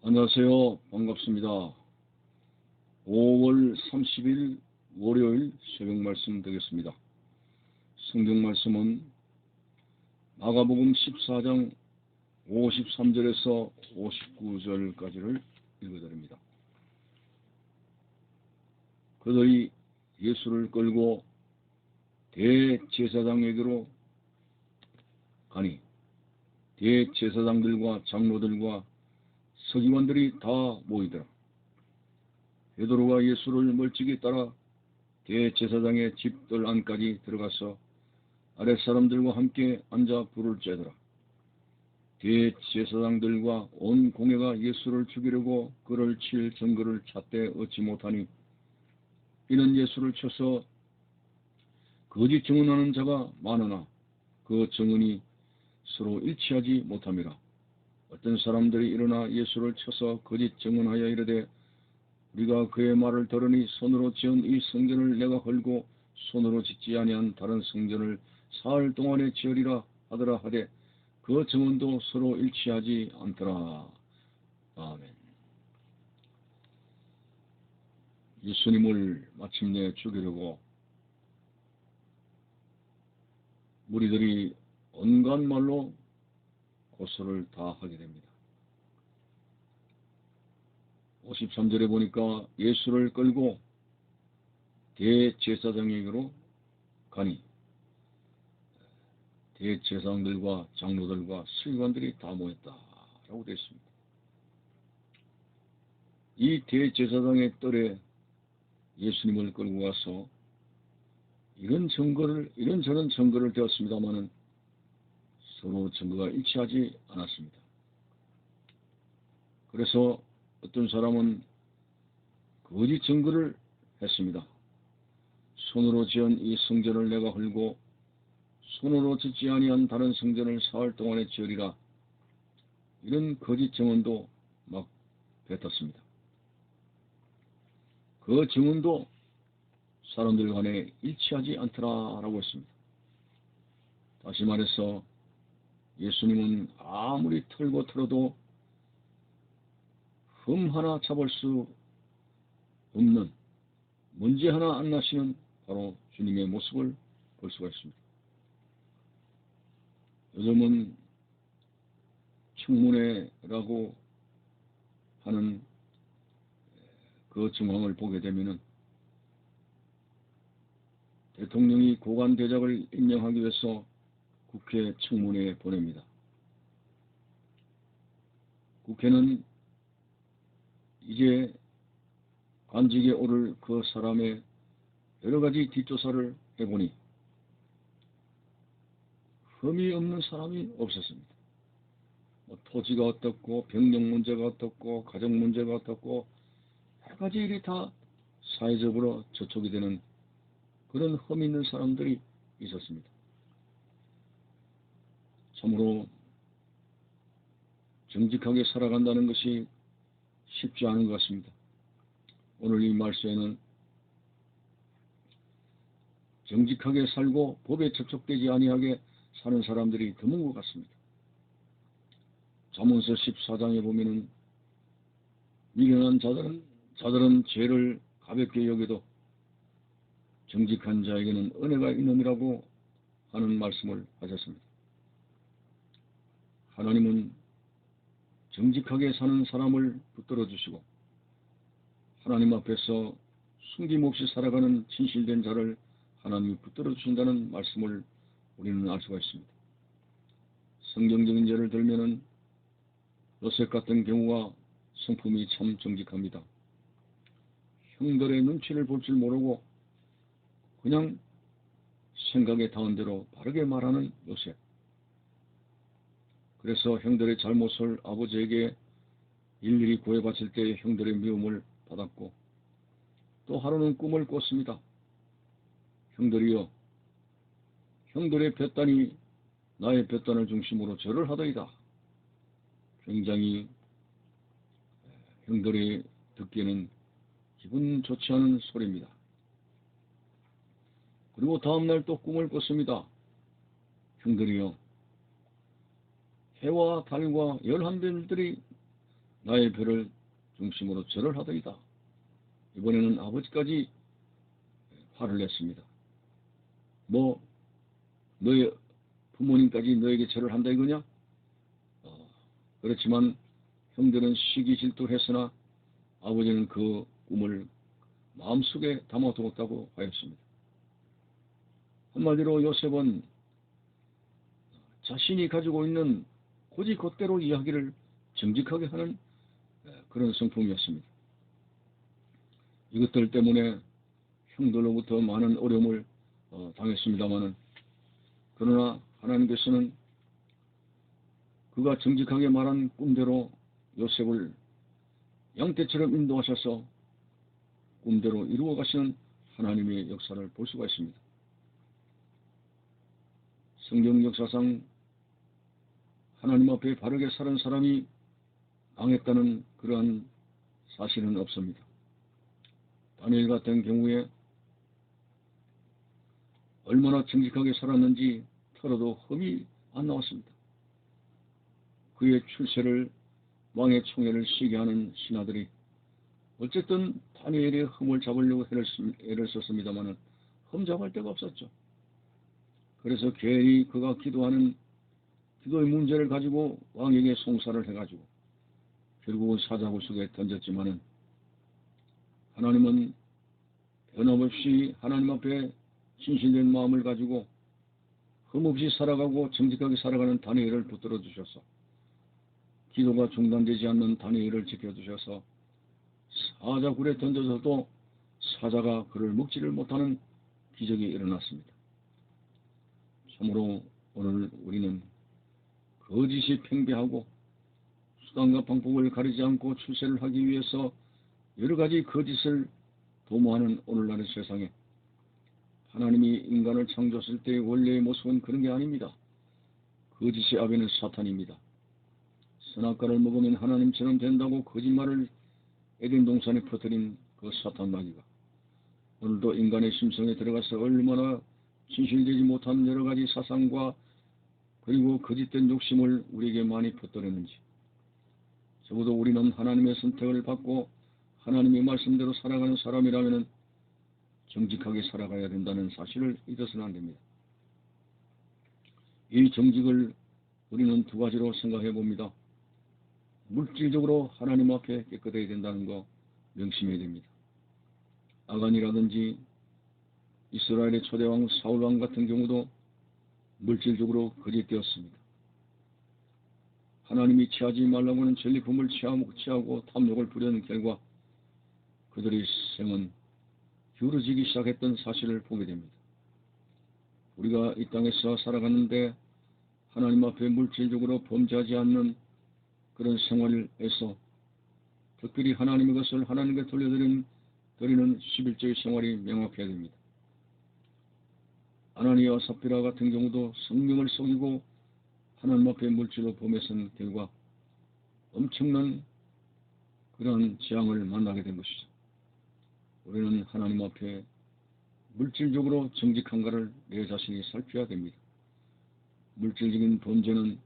안녕하세요. 반갑습니다. 5월 30일 월요일 새벽 말씀 되겠습니다. 성경 말씀은 마가복음 14장 53절에서 59절까지를 읽어드립니다. 그들이 예수를 끌고 대제사장에게로 가니 대제사장들과 장로들과 서기관들이 다 모이더라. 베드로가 예수를 멀찍이 따라 대제사장의 집들 안까지 들어가서 아랫사람들과 함께 앉아 불을 쬐더라. 대제사장들과 온 공회가 예수를 죽이려고 그를 칠 증거를 찾되 얻지 못하니 이는 예수를 쳐서 거짓 증언하는 자가 많으나 그 증언이 서로 일치하지 못함이라. 어떤 사람들이 일어나 예수를 쳐서 거짓 증언하여 이르되 우리가 그의 말을 들으니 손으로 지은 이 성전을 내가 헐고 손으로 짓지 아니한 다른 성전을 사흘 동안에 지으리라 하더라 하되 그 증언도 서로 일치하지 않더라. 아멘. 예수님을 마침내 죽이려고 무리들이 온갖 말로 고소를 다 하게 됩니다. 53절에 보니까 예수를 끌고 대제사장에게로 가니 대제사장들과 장로들과 서기관들이 다 모였다라고 되어 있습니다. 이 대제사장의 뜰에 예수님을 끌고 가서 이런저런 증거를 대었습니다마는 서로 증거가 일치하지 않았습니다. 그래서 어떤 사람은 거짓 증거를 했습니다. 손으로 지은 이 성전을 내가 헐고 손으로 짓지 아니한 다른 성전을 사흘 동안에 지으리라. 이런 거짓 증언도 막 뱉었습니다. 그 증언도 사람들 간에 일치하지 않더라라고 했습니다. 다시 말해서 예수님은 아무리 털고 털어도 흠 하나 잡을 수 없는 문제 하나 안 나시는 바로 주님의 모습을 볼 수가 있습니다. 요즘은 청문회라고 하는 그 정황을 보게 되면은 대통령이 고관 대작을 임명하기 위해서 국회 청문회에 보냅니다. 국회는 이제 관직에 오를 그 사람의 여러 가지 뒷조사를 해보니 흠이 없는 사람이 없었습니다. 토지가 어떻고 병력 문제가 어떻고 가정 문제가 어떻고 여러 가지 일이 다 사회적으로 저촉이 되는 그런 흠 있는 사람들이 있었습니다. 참으로 정직하게 살아간다는 것이 쉽지 않은 것 같습니다. 오늘 이 말씀에는 정직하게 살고 법에 접촉되지 아니하게 사는 사람들이 드문 것 같습니다. 잠언서 14장에 보면은 미련한 자들은 죄를 가볍게 여겨도 정직한 자에게는 은혜가 있느니라고 하는 말씀을 하셨습니다. 하나님은 정직하게 사는 사람을 붙들어 주시고 하나님 앞에서 숨김없이 살아가는 진실된 자를 하나님이 붙들어 주신다는 말씀을 우리는 알 수가 있습니다. 성경적인 예를 들면은 요셉 같은 경우가 성품이 참 정직합니다. 형들의 눈치를 볼 줄 모르고 그냥 생각에 닿은 대로 바르게 말하는 요셉. 그래서 형들의 잘못을 아버지에게 일일이 구해바칠 때 형들의 미움을 받았고 또 하루는 꿈을 꿨습니다. 형들이여 형들의 볕단이 나의 볕단을 중심으로 절을 하더이다. 굉장히 형들이 듣기에는 기분 좋지 않은 소리입니다. 그리고 다음날 또 꿈을 꿨습니다. 형들이여 해와 달과 11별들이 나의 별을 중심으로 절을 하더이다. 이번에는 아버지까지 화를 냈습니다. 뭐 너의 부모님까지 너에게 절을 한다 이거냐? 그렇지만 형들은 시기 질투했으나 아버지는 그 꿈을 마음속에 담아두었다고 하였습니다. 한마디로 요셉은 자신이 가지고 있는 고지 곧대로 이야기를 정직하게 하는 그런 성품이었습니다. 이것들 때문에 형들로부터 많은 어려움을 당했습니다마는, 그러나 하나님께서는 그가 정직하게 말한 꿈대로 요셉을 양떼처럼 인도하셔서 꿈대로 이루어 가시는 하나님의 역사를 볼 수가 있습니다. 성경 역사상 하나님 앞에 바르게 사는 사람이 망했다는 그러한 사실은 없습니다. 다니엘 같은 경우에 얼마나 정직하게 살았는지 털어도 흠이 안 나왔습니다. 그의 출세를 왕의 총애를 시게 하는 신하들이 어쨌든 다니엘의 흠을 잡으려고 애를 썼습니다마는 흠 잡을 데가 없었죠. 그래서 괜히 그가 기도하는 기도의 문제를 가지고 왕에게 송사를 해가지고 결국은 사자굴 속에 던졌지만은, 하나님은 변함없이 하나님 앞에 진실된 마음을 가지고 흠없이 살아가고 정직하게 살아가는 다니엘을 붙들어 주셔서 기도가 중단되지 않는 다니엘을 지켜주셔서 사자굴에 던져서도 사자가 그를 먹지를 못하는 기적이 일어났습니다. 참으로 오늘 우리는 거짓이 팽배하고 수단과 방법을 가리지 않고 출세를 하기 위해서 여러 가지 거짓을 도모하는 오늘날의 세상에 하나님이 인간을 창조했을 때의 원래의 모습은 그런 게 아닙니다. 거짓의 아버지는 사탄입니다. 선악과를 먹으면 하나님처럼 된다고 거짓말을 에덴 동산에 퍼뜨린 그 사탄 마귀가 오늘도 인간의 심성에 들어가서 얼마나 진실되지 못한 여러 가지 사상과 그리고 거짓된 욕심을 우리에게 많이 퍼뜨렸는지, 적어도 우리는 하나님의 선택을 받고 하나님의 말씀대로 살아가는 사람이라면 정직하게 살아가야 된다는 사실을 잊어서는 안 됩니다. 이 정직을 우리는 두 가지로 생각해 봅니다. 물질적으로 하나님 앞에 깨끗해야 된다는 거 명심해야 됩니다. 아간이라든지 이스라엘의 초대왕 사울왕 같은 경우도 물질적으로 거짓되었습니다. 하나님이 취하지 말라고 하는 전리품을 취하고 탐욕을 부려는 결과 그들의 생은 기울어지기 시작했던 사실을 보게 됩니다. 우리가 이 땅에서 살아가는데 하나님 앞에 물질적으로 범죄하지 않는 그런 생활에서 특별히 하나님의 것을 하나님께 돌려드리는 11조의 생활이 명확해야 됩니다. 아나니아와 삽비라 같은 경우도 성령을 속이고 하나님 앞에 물질로 범했은 결과 엄청난 그런 재앙을 만나게 된 것이죠. 우리는 하나님 앞에 물질적으로 정직한가를 내 자신이 살펴야 됩니다. 물질적인 범죄는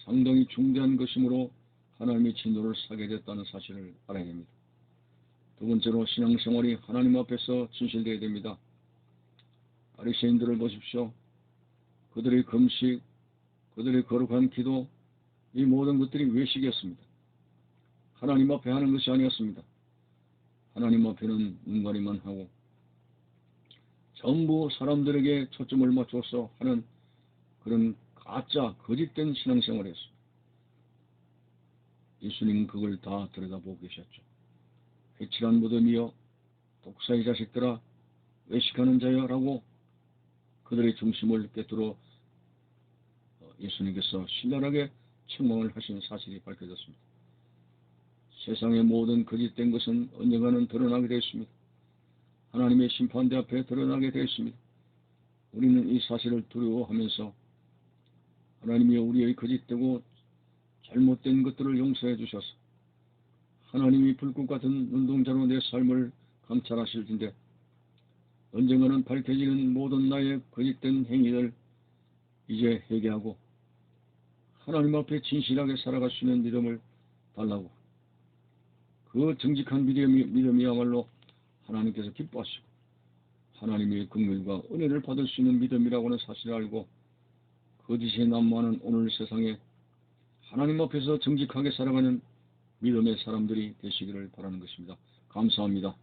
상당히 중대한 것이므로 하나님의 진노를 사게 됐다는 사실을 알아야 됩니다. 두 번째로 신앙생활이 하나님 앞에서 진실되어야 됩니다. 바리새인들을 보십시오. 그들의 금식, 그들의 거룩한 기도, 이 모든 것들이 외식이었습니다. 하나님 앞에 하는 것이 아니었습니다. 하나님 앞에는 눈가리만 하고 전부 사람들에게 초점을 맞춰서 하는 그런 가짜 거짓된 신앙생활을 했습니다. 예수님은 그걸 다 들여다보고 계셨죠. 회칠한 무덤이여 독사의 자식들아 외식하는 자여 라고 그들의 중심을 꿰뚫어 예수님께서 신랄하게 책망을 하신 사실이 밝혀졌습니다. 세상의 모든 거짓된 것은 언젠가는 드러나게 되어 있습니다. 하나님의 심판대 앞에 드러나게 되어 있습니다. 우리는 이 사실을 두려워하면서 하나님이 우리의 거짓되고 잘못된 것들을 용서해 주셔서 하나님이 불꽃 같은 눈동자로 내 삶을 감찰하실 텐데 언젠가는 밝혀지는 모든 나의 거짓된 행위를 이제 회개하고 하나님 앞에 진실하게 살아갈 수 있는 믿음을 달라고 그 정직한 믿음이야말로 하나님께서 기뻐하시고 하나님의 긍휼과 은혜를 받을 수 있는 믿음이라고는 사실을 알고 거짓에 난무하는 오늘 세상에 하나님 앞에서 정직하게 살아가는 믿음의 사람들이 되시기를 바라는 것입니다. 감사합니다.